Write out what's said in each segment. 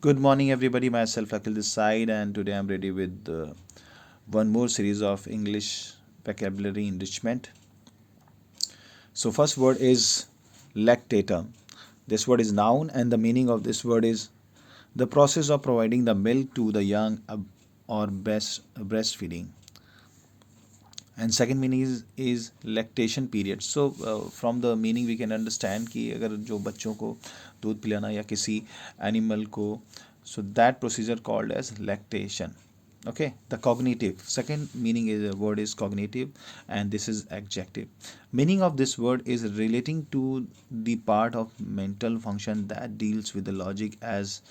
Good morning, everybody. Myself, Akhil this side, and today I'm ready with one more series of English vocabulary enrichment. So, first word is lactatum. This word is noun, and the meaning of this word is the process of providing the milk to the young or breastfeeding. And second meaning is lactation period. So from the meaning we can understand कि अगर जो बच्चों को दूध पिलाना या किसी animal को, so that procedure called as lactation. Okay, the cognitive second meaning is the word is cognitive, and this is adjective. Meaning of this word is relating to the part of mental function that deals with the logic as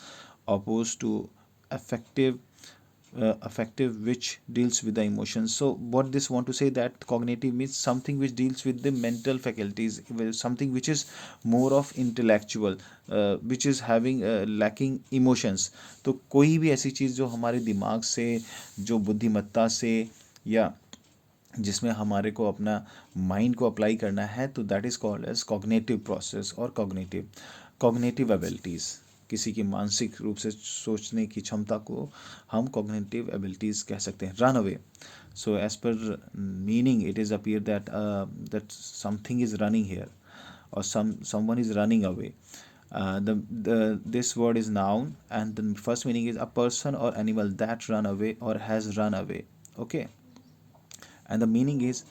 opposed to affective affective which deals with the emotions. So what this want to say that cognitive means something which deals with the mental faculties, something which is more of intellectual, which is having lacking emotions. तो कोई भी ऐसी चीज़ जो हमारे दिमाग से, जो बुद्धिमत्ता से, या जिसमें हमारे को अपना माइंड को अप्लाई करना है, तो that is called as cognitive process और कॉग्निटिव एबिलिटीज़। किसी की मानसिक रूप से सोचने की क्षमता को हम कॉग्निटिव एबिलिटीज़ कह सकते हैं। Run away, so as per meaning it is appear that something is running here or someone is running away. This word is noun, and the first meaning is a person or animal that run away or has run away. Okay, and the meaning is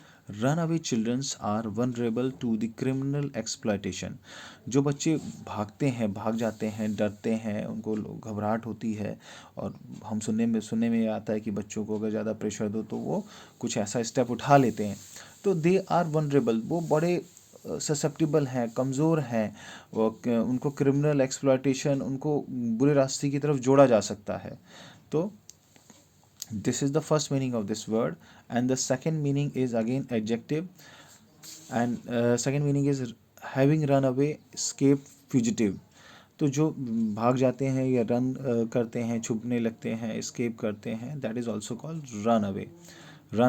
runaway children are vulnerable to the criminal exploitation. जो बच्चे भागते हैं, भाग जाते हैं, डरते हैं, उनको घबराहट होती है, और हम सुनने में ये आता है कि बच्चों को अगर ज़्यादा प्रेशर दो तो वो कुछ ऐसा स्टेप उठा लेते हैं, तो दे आर वनरेबल, वो बड़े ससेप्टिबल हैं, कमज़ोर हैं, उनको क्रिमिनल एक्सप्लॉयटेशन, उनको बुरे रास्ते की तरफ जोड़ा जा सकता है. तो this is the first meaning of this word, and the second meaning is again adjective, and second meaning is having run away, escape, fugitive. तो जो भाग जाते हैं या रन करते हैं, छुपने लगते हैं, escape करते हैं, that is also called run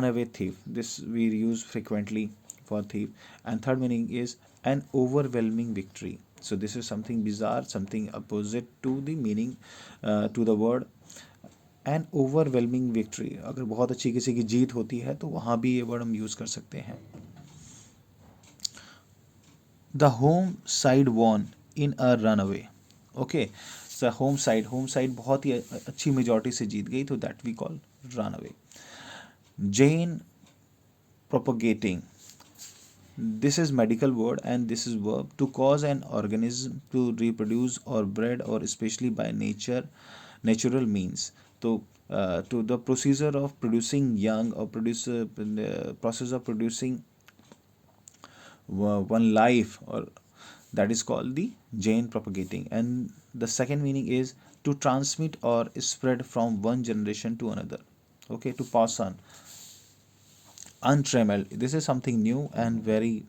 away thief. This we use frequently for thief. And third meaning is an overwhelming victory. So this is something bizarre, something opposite to the meaning, to the word N overwhelming victory. अगर बहुत अच्छी किसी की जीत होती है तो वहाँ भी ये वर्ड हम यूज़ कर सकते हैं. The home side won in a run away. Okay, the home side बहुत ही अच्छी मेजॉरिटी से जीत गई, तो that we call run away. Gene propagating, this is medical word and this is verb to cause an organism to reproduce or bred or especially by natural means. To the procedure of producing young or process of producing one life, or that is called the gene propagating. And the second meaning is to transmit or spread from one generation to another. Okay, to pass on. Untrammeled, this is something new and very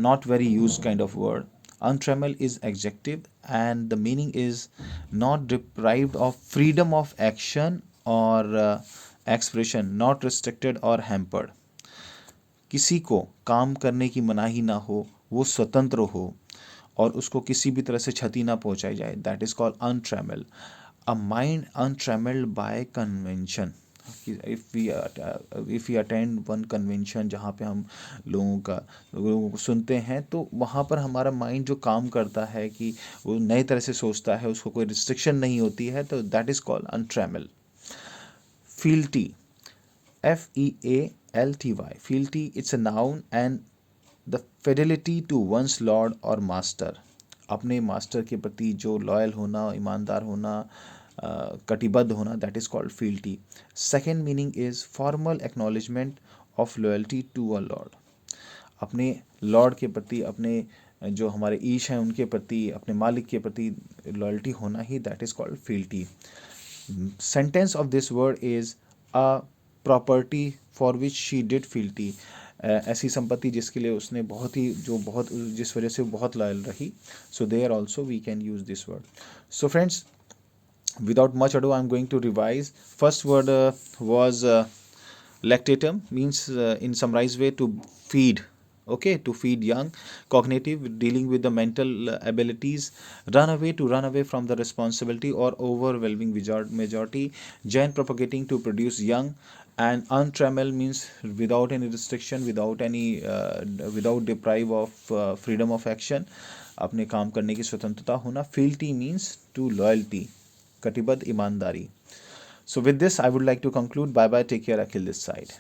not very used kind of word. Untrammeled is adjective, and the meaning is not deprived of freedom of action or expression, not restricted or hampered. किसी को काम करने की मनाही ना हो, वो स्वतंत्र हो और उसको किसी भी तरह से क्षति ना पहुंचाई जाए, that is called untrammelled. A mind untrammelled by convention. If we attend one convention जहाँ पे हम लोगों को सुनते हैं, तो वहाँ पर हमारा माइंड जो काम करता है कि वो नए तरह से सोचता है, उसको कोई रिस्ट्रिक्शन नहीं होती है, तो that is called untrammel. Fealty, FEALTY, fealty, it's a noun and the fidelity to one's lord or master. अपने मास्टर के प्रति जो लॉयल होना, ईमानदार होना, कटिबद्ध होना, that is called fealty. Second meaning is formal acknowledgement of loyalty to a lord. अपने लॉर्ड के प्रति, अपने जो हमारे ईश हैं उनके प्रति, अपने मालिक के प्रति लॉयल्टी होना ही, that is called fealty. Sentence of this word is a property for which she did fealty. ऐसी संपत्ति जिसके लिए उसने बहुत जिस वजह से बहुत लॉयल रही. So there also we can use this word. So friends, without much ado, I'm going to revise. First word was lactatum, means in summarized way to feed, okay, to feed young, cognitive, dealing with the mental abilities, run away from the responsibility or overwhelming majority, Jain propagating to produce young, and untrammeled means without any restriction, without deprive of freedom of action, अपने काम करने की स्वतंत्रता होना. Fealty means to loyalty, कटिबद्ध ईमानदारी. So with this, I would like to conclude. Bye bye. Take care. Akhil this side.